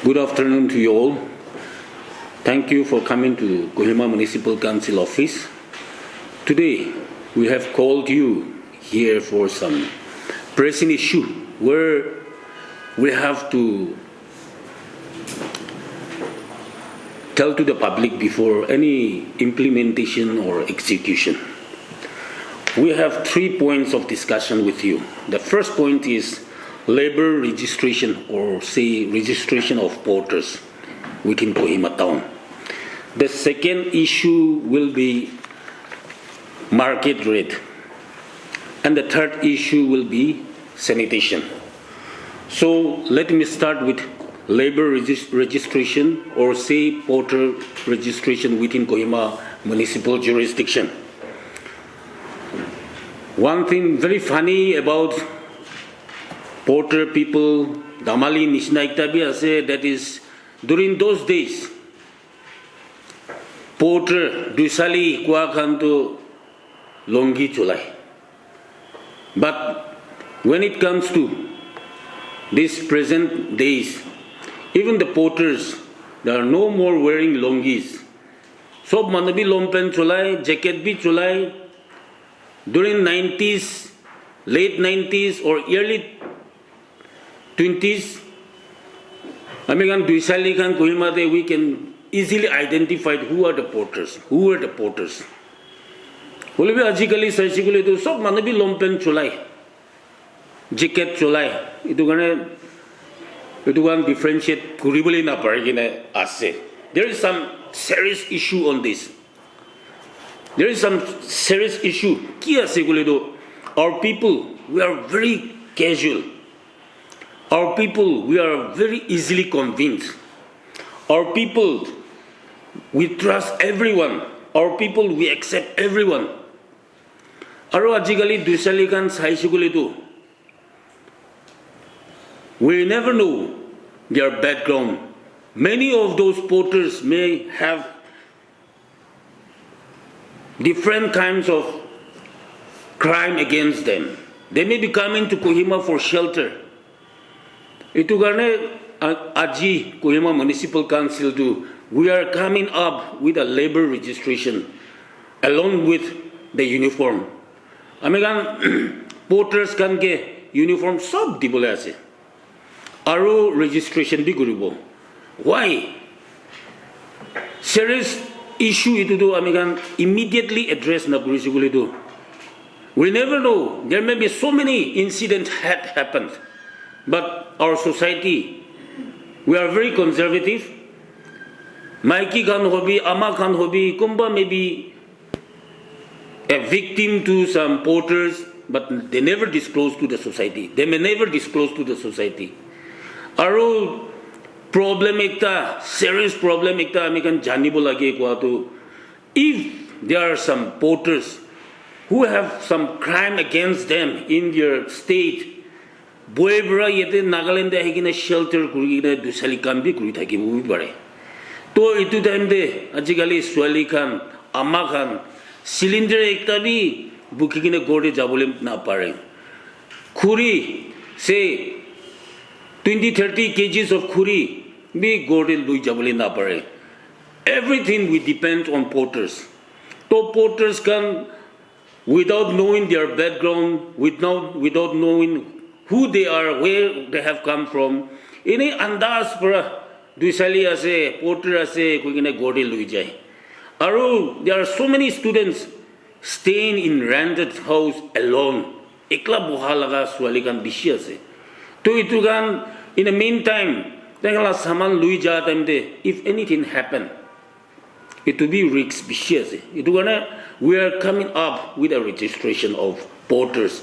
Good afternoon to you all. Thank you for coming to Kohima Municipal Council office. Today, we have called you here for some pressing issue where we have to tell to the public before any implementation or execution. We have 3 points of discussion with you. The first point is labor registration, or say registration of porters within Kohima town. The second issue will be market rate. And the third issue will be sanitation. So let me start with labor registration, or say porter registration within Kohima municipal jurisdiction. One thing very funny about porter people, Damali Nishnaiktabi ase, that is, during those days, porter Dusali Kuakanto Longi Chulai. But when it comes to these present days, even the porters, they are no more wearing longis. Sob manabi lompen chulai, jacket bhi chulai. During 90s, late 90s or early 20s, American Duisali Khan Kohima, we can easily identify who are the porters. Who are the porters? Holibi ajikali sarchikali to sob manabi lompen chulai, jacket chulai. Itu kan differentiate kuribuli na parigina ase. There is some serious issue on this. There is some serious issue. Kia segulido. Our people, we are very casual. Our people, we are very easily convinced. Our people, we trust everyone. Our people, we accept everyone. Aro ajigali dusali kan sai segulido. We never know their background. Many of those porters may have different kinds of crime against them. They may be coming to Kohima for shelter. Itu garne aji Kohima Municipal Council do. We are coming up with a labor registration along with the uniform. American porters can get uniform sab dibole ase. Aro registration bhi koribo. Why? Serious issue itu do American immediately address na korisiguli do. We never know. There may be so many incidents had happened, but our society, we are very conservative. Maiki khan hobi, ama khan hobi, kumba may be a victim to some porters, but they never disclose to the society. They may never disclose to the society. Aro problem ekta, serious problem ekta amikan janibo lage kwa to, if there are some porters who have some crime against them in their state, boebra yete Nagaland ahigina shelter kurigina dusali kambi kuri thakibo bhi pare. To itu time de ajigali swali khan, amma khan cylinder ekta bhi bukigina gorde jabole na pare. Khuri say 20-30 kgs of khuri be gordel lui jabali na pare. Everything we depend on porters. So porters can, without knowing their background, without knowing who they are, where they have come from, ini andas para duisali ase, porter ase, kuigine gordel lui jai. Aru, there are so many students staying in rented house alone. Ekla boha laga swali kan bishi ase. To itu kan, in the meantime, saman lui ja time de, if anything happen, it will be risks bishi. Itu kan, we are coming up with a registration of porters.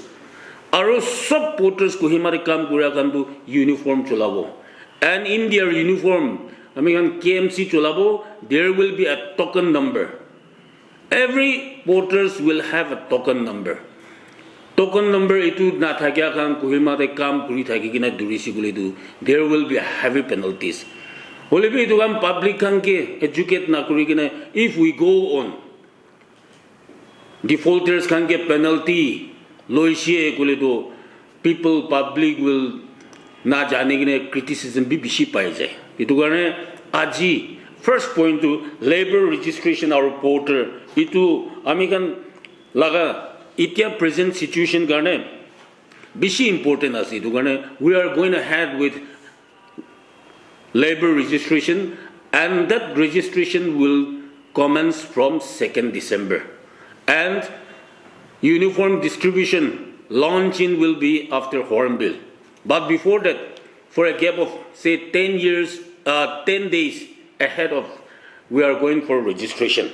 Aro sub porters Kohima re kam kura kandu uniform cholabo, and in their uniform, I mean KMC cholabo, there will be a token number. Every porters will have a token number. Token number itu na thakya kan Kohima re kam kuri thaki kina durisi gule do, there will be heavy penalties. Holebi itu kan public kan ke educate na kuri kina, if we go on, defaulters can get penalty. Loishe gule do, people public will na jane kine criticism bi bishi pai jai itu karone aji first point to labor registration our porter itu ami kan laga itia present situation karone bishi important ase itu karone we are going ahead with labor registration and that registration will commence from 2nd December and uniform distribution launching will be after Hornbill. But before that, for a gap of say 10 days ahead of, we are going for registration.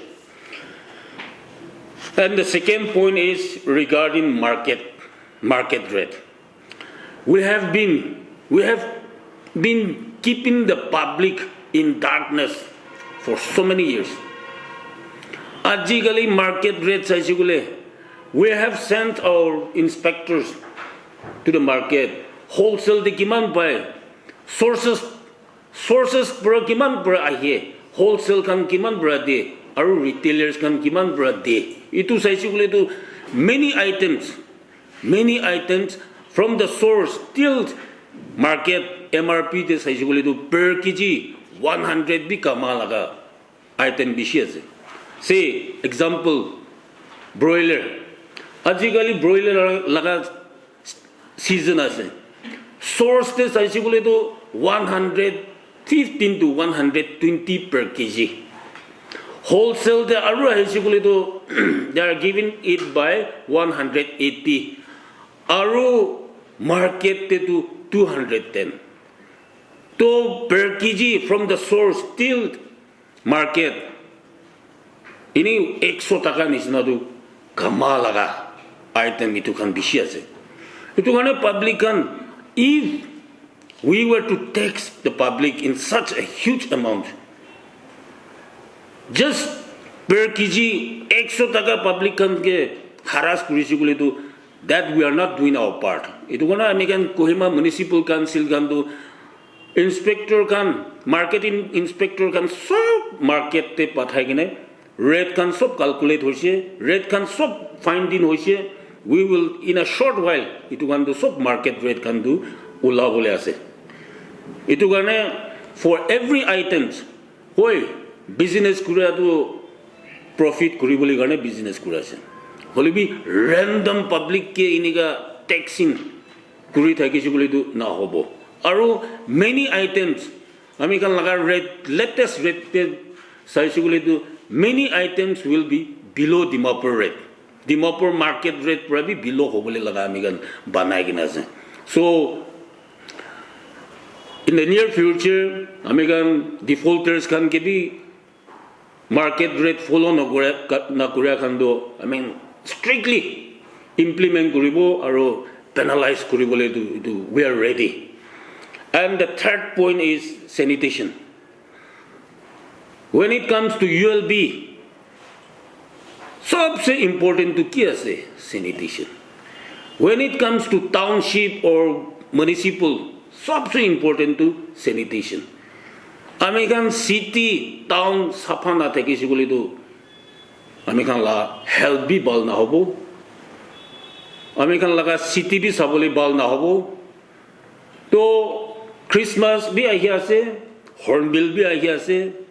And the second point is regarding market rate. We have been keeping the public in darkness for so many years. Ajikali market rate saisugule. We have sent our inspectors to the market. Wholesale de kiman pai. Sources pura kiman pura ahe. Wholesale kan kiman pura de. Aru retailers kan kiman pura de. Itu saisugule tu many items from the source till market MRP de saisugule tu per kg 100 bi kama laga item bishi ase. Say example broiler. Ajikali broiler laga season ase. Source te saisugule to 115 to 120 per kg. Wholesale te aru saisugule to they are giving it by 180. Aru market te to 210. To per kg from the source till market. Ini 100 taka nisna tu kama laga item itu kan bishi ase. Itu kan public kan if we were to tax the public in such a huge amount, just per kg 100 taka public kan ke harass kurisi kule tu that we are not doing our part. Itu kan ami kan Kohima Municipal Council kan tu inspector kan marketing inspector kan sob market te pathai kine rate kan sob calculate hoise rate kan sob finding hoise we will in a short while itu kan do sob market rate kan do ula bole ase itu karne for every items hoi business kura to profit kuri boli karne business kura ase holi bi random public ke iniga taxing kuri thakisi boli tu na hobo aru many items ami kan laga rate latest rate saisi boli tu many items will be below Dimapur rate. Dimapur market rate probably below hobole laga ami kan banai kina ase. So in the near future ami kan defaulters kan ke bi market rate follow na kura kan do I mean strictly implement kuribo aru penalize kuribole do we are ready. And the third point is sanitation. When it comes to ULB, सबसे important to क्या से sanitation. When it comes to township or municipal, सबसे important to sanitation. American city town साफा ना थे किसी को ले तो American ला health भी बाल ना होबो. American लगा city भी सबले बाल ना होबो. तो Christmas भी आया से, Hornbill भी आया से.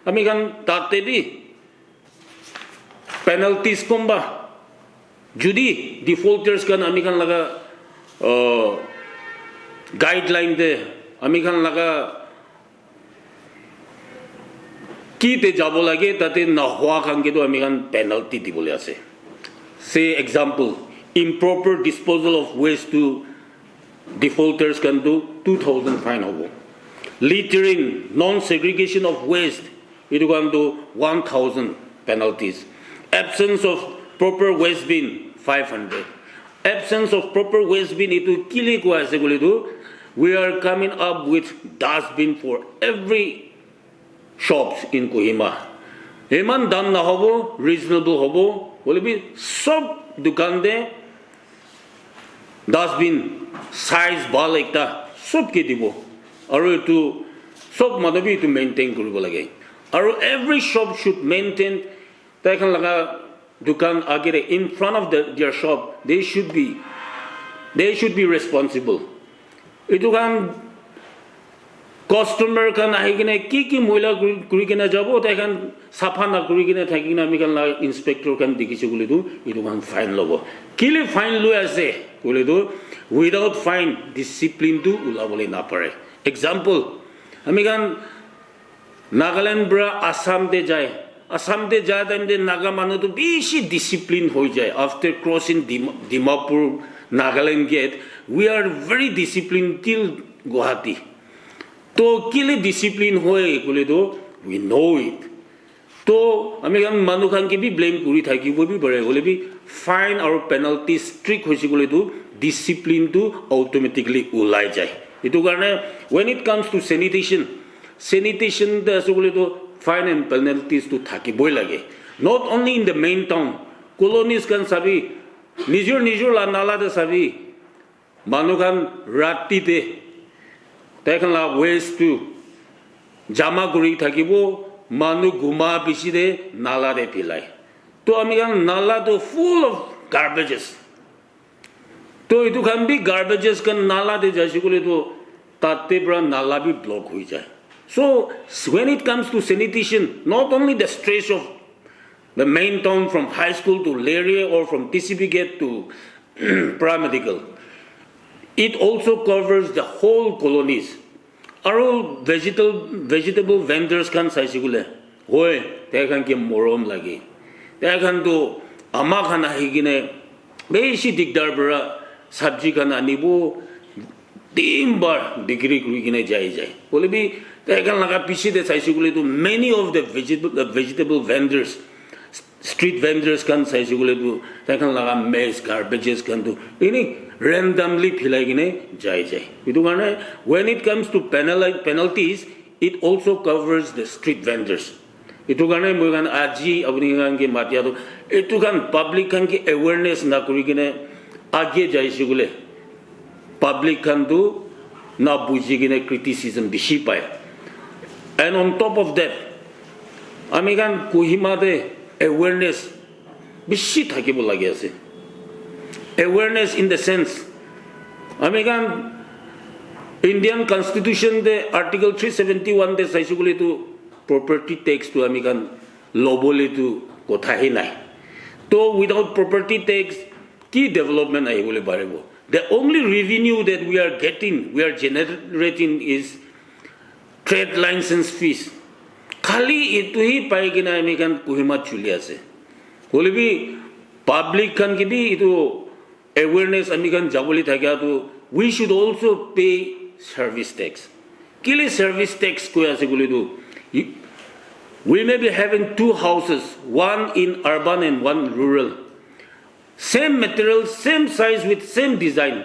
American ताते भी penalties komba judi defaulters kan American laga guideline de American laga ki te jabo lage tate na hua kan ke to American penalty dibole ase. Say example improper disposal of waste to defaulters can do 2,000 fine hobo. Littering non segregation of waste itu kan do 1,000 penalties. Absence of proper waste bin 500. Absence of proper waste bin itu kili ko ase gole do we are coming up with dustbin for every shops in Kohima. Eman dam na hobo reasonable hobo bole bi sob dukan de dustbin size bal ekta sob ke dibo aru itu sob madabi to maintain koribo lage aru every shop should maintain taken laga dukan agere in front of their shop they should be responsible Itu kan customer kan ahi kine ki moila kuri kine jabo ta kan safa na kuri kine thaki kine ami kan la inspector kan dikhisu kule tu itu kan fine lobo kile fine lo ase kule tu without fine discipline tu ulabole na pare example ami kan Nagaland bra Assam de jai time de Naga manu tu bishi discipline hoi jai after crossing Dimapur Nagaland gate we are very disciplined till Guwahati. तो किले discipline होए बोले तो we know it तो हमें हम मानु खान के भी ब्लेम करी था कि वो भी बड़े बोले भी फाइन और पेनल्टी स्ट्रिक्ट होइसे बोले तो डिसिप्लिन तो ऑटोमेटिकली उलाई जाए इतो कारण when it comes to sanitation the ऐसे बोले तो फाइन एंड पेनल्टीज तो थाकी बोय लगे not only in the main town colonies kan sabi निजोर ला नाला दे sabi मानु खान राती दे Taken la waste to Jama Guri Takibo, Manu Guma Bishide, Nala de Pilai. To Amigan Nala to full of garbages. To it can be garbages can Nala de Jashikuleto, Tatebra Nala be block Huija. So when it comes to sanitation, not only the stress of the main town from high school to Leria or from TCB gate to paramedical. It also covers the whole colonies. Our vegetable vendors can saisigule. Hoy, they can get morom lagi. They can do amakana higine. Beshi digdarbara sabji kana nibo timbar degree grigine jai. Will be they can laga pishi de saisigule to many of the vegetable vendors. Street vendors can saisigule to they can laga maize garbages can do any randomly philagine jai. When it comes to penalties, it also covers the street vendors. Itu gane mugan aji abningan ke matiado. Itu kan public kan ke awareness na kurigine age jai sigule. Public kan do na bujigine criticism bishi pai. And on top of that, amigan Kohima de awareness bishi thakibo lagi ase. Awareness in the sense, American Indian Constitution de Article 371 de saisuguli to property tax to American loboli to kothahi nai. So without property tax, key development ai bole barebo. The only revenue that we are getting, we are generating is trade license fees. Khali itu hi pai kina American Kohima chuli ase. Bole bi public kan ki bi itu awareness American jaboli thakya to we should also pay service tax. Kile service tax ko ase guli do. We may be having two houses, one in urban and one rural. Same material, same size with same design.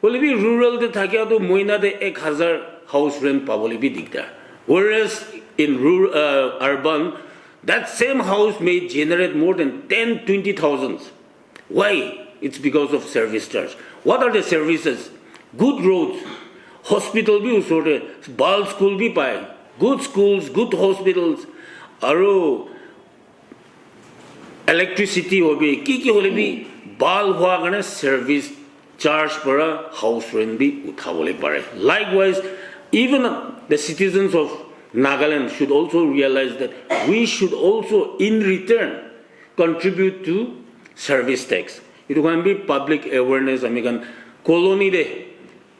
Will be rural de thakya to moina de 1000 house rent paboli bi dikta. Whereas in urban, that same house may generate more than 10-20,000. Why? It's because of service charge. What are the services? Good roads, hospital bhi usore, bal school bhi pai, good schools, good hospitals, aro electricity hobe, ki hole bhi bal hua gane service charge para house rent bhi uthavole pare. Likewise, even the citizens of Nagaland should also realize that we should also in return contribute to service tax. It can be public awareness. American colony de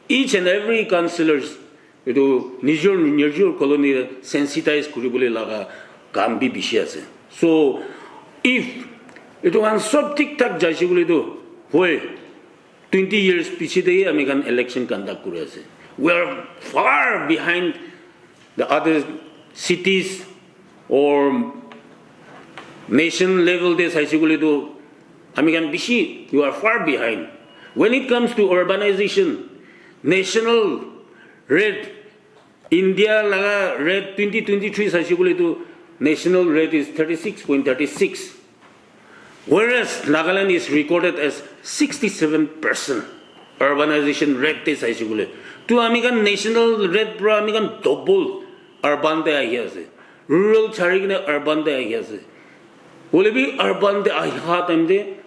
each and every councillors itu nijor colony sensitize kuribole laga kam bi bishi ase. So if itu kan sob tik tak jaisi bole to hoy 20 years piche de American election conduct kure ase. We are far behind the other cities or nation level de saisi bole to American Bishi, you are far behind. When it comes to urbanization, national rate, India laga rate 2023 saisibuli to national rate is 36.36. Whereas Nagaland is recorded as 67% urbanization rate saisibuli. To American national rate pro American double urban de ahiase. Rural charigine urban de ahiase. Will be urban de ahiha time de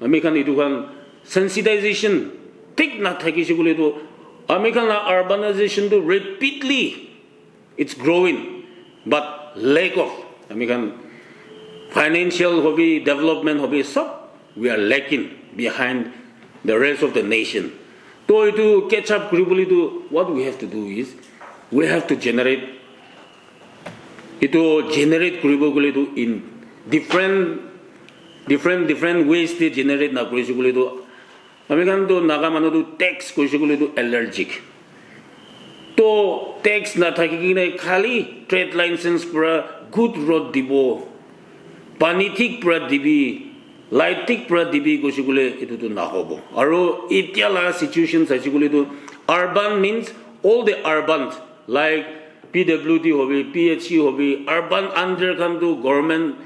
American education sensitization take na thaki sigule to American urbanization to repeatedly it's growing, but lack of American financial hobby, development hobby, so we are lacking behind the rest of the nation. So to catch up globally, to what we have to do is we have to generate globally to in different ways to generate na globally to American to nagamano to tax globally to allergic. To tax na thakikine khali trade license pura good road dibo panitik pura dibi lightik pura dibi gosigule itu to nahobo aro itya la situation sasigule to urban means all the urban like PWD hobi PHC hobi urban under kan to government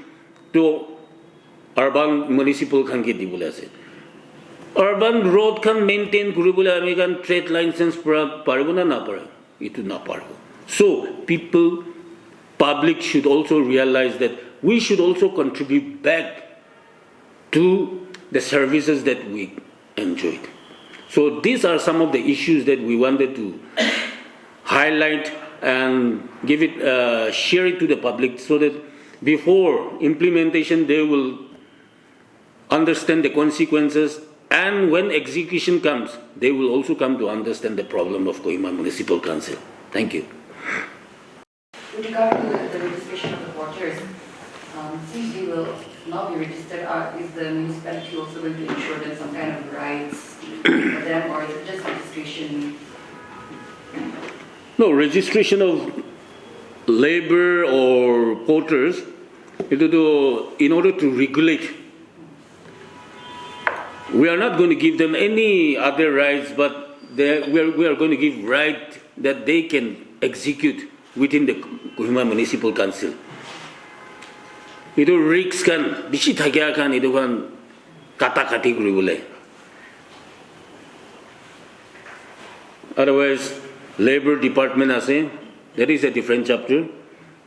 to urban municipal kan ke dibule ase urban road can maintain kuribule American trade license pura paribo na na pare itu na paribo. So public should also realize that we should also contribute back to the services that we enjoyed. So these are some of the issues that we wanted to highlight and share it to the public so that before implementation they will understand the consequences, and when execution comes they will also come to understand the problem of Kohima Municipal Council. Thank you. With regard to the registration of the voters, since we will now be registered, is the municipality also going to ensure them some kind of rights for them, or is it just registration? No, registration of labor or voters in order to regulate. We are not going to give them any other rights, but we are going to give right that they can execute within the Kohima Municipal Council. Itu risk kan bisi thakya kan itu kan kata-kati kuribole. Otherwise, labor department ase, that is a different chapter.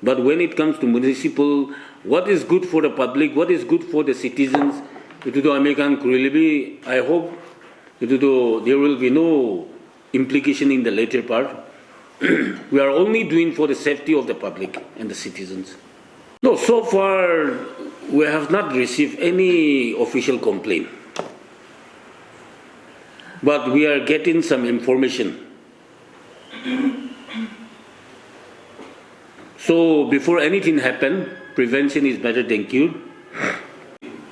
But when it comes to municipal, what is good for the public, what is good for the citizens, itu to American kurilibi. I hope itu to there will be no implication in the later part. We are only doing for the safety of the public and the citizens. No, so far we have not received any official complaint. But we are getting some information. So before anything happens, prevention is better than cure.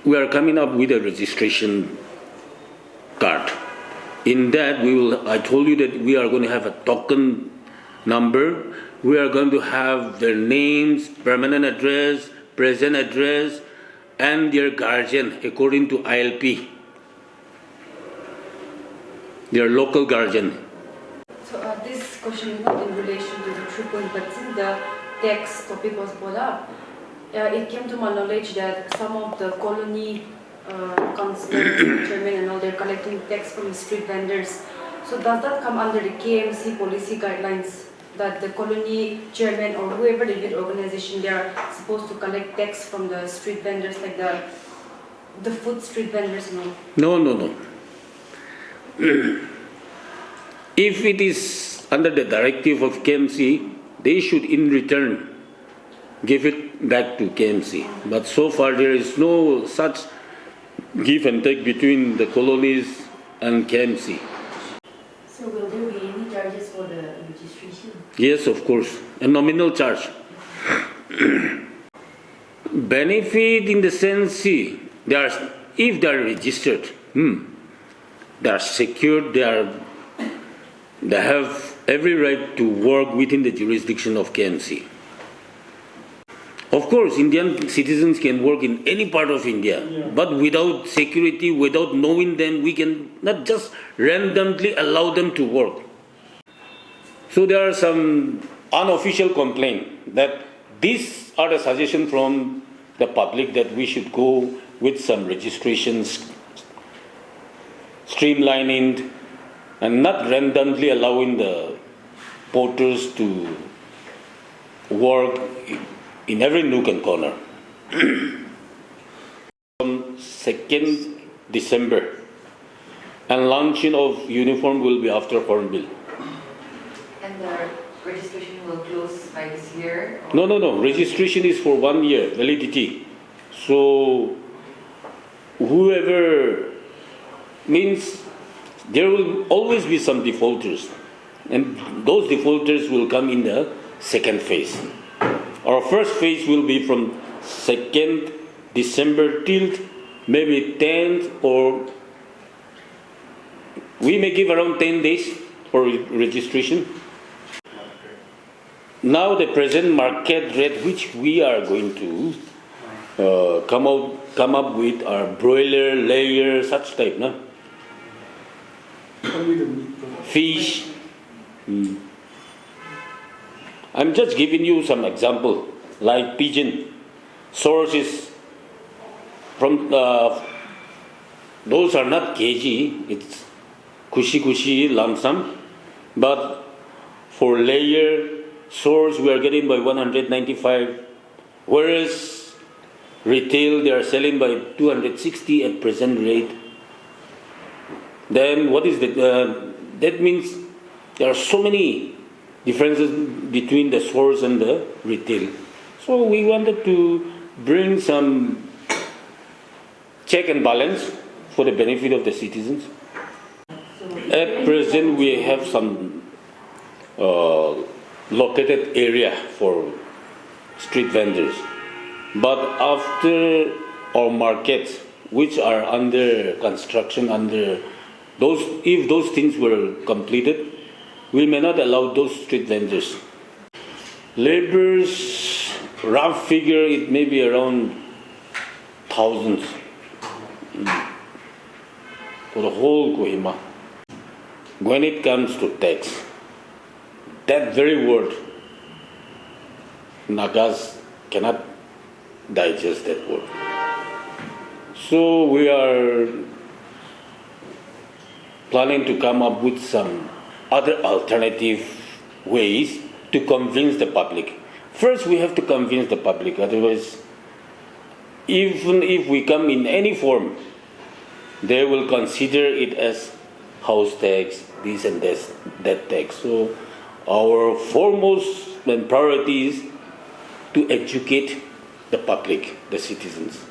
We are coming up with a registration card. In that I told you that we are going to have a token number. We are going to have their names, permanent address, present address, and their guardian according to ILP, their local guardian. So this question is not in relation to the 3 point, but since the tax topic was brought up, it came to my knowledge that some of the colony councillors, chairman and all, they're collecting tax from the street vendors. So does that come under the KMC policy guidelines that the colony chairman or whoever the lead organization, they are supposed to collect tax from the street vendors, like the food street vendors? No. If it is under the directive of KMC, they should in return give it back to KMC. But so far there is no such give and take between the colonies and KMC. So will there be any charges for the registration? Yes, of course, a nominal charge. Benefit in the sense, if they are registered, they are secured, they have every right to work within the jurisdiction of KMC. Of course, Indian citizens can work in any part of India, but without security, without knowing them, we can not just randomly allow them to work. So there are some unofficial complaints that these are the suggestions from the public that we should go with some registrations, streamlining, and not randomly allowing the voters to work in every nook and corner. On 2nd December, and launching of uniform will be after Hornbill. And the registration will close by this year? Or? No. Registration is for 1 year validity. So whoever means there will always be some defaulters, and those defaulters will come in the second phase. Our first phase will be from 2nd December till maybe 10th, or we may give around 10 days for registration. Now the present market rate which we are going to come up with are broiler, layer, such type, no? Only the meat product. Fish. I'm just giving you some example, like pigeon. Source is from those are not kg, it's kushi lump sum, but for layer source we are getting by 195, whereas retail they are selling by 260 at present rate. Then what is that? That means there are so many differences between the source and the retail. So we wanted to bring some check and balance for the benefit of the citizens. At present, we have some located area for street vendors. But after our markets, which are under construction, if those things were completed, we may not allow those street vendors. Laborers, rough figure, it may be around thousands for the whole Kohima. When it comes to tax, that very word, Nagas cannot digest that word. So we are planning to come up with some other alternative ways to convince the public. First, we have to convince the public. Otherwise, even if we come in any form, they will consider it as house tax, this and that tax. So our foremost and priority is to educate the public, the citizens.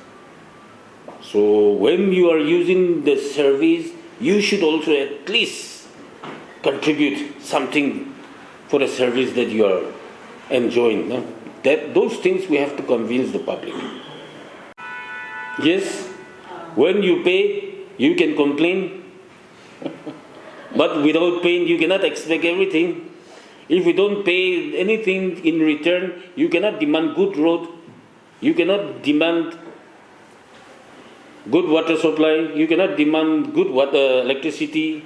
So when you are using the service, you should also at least contribute something for the service that you are enjoying. No? Those things we have to convince the public. Yes, when you pay, you can complain. But without paying, you cannot expect everything. If you don't pay anything in return, you cannot demand good road. You cannot demand good water supply. You cannot demand good water, electricity.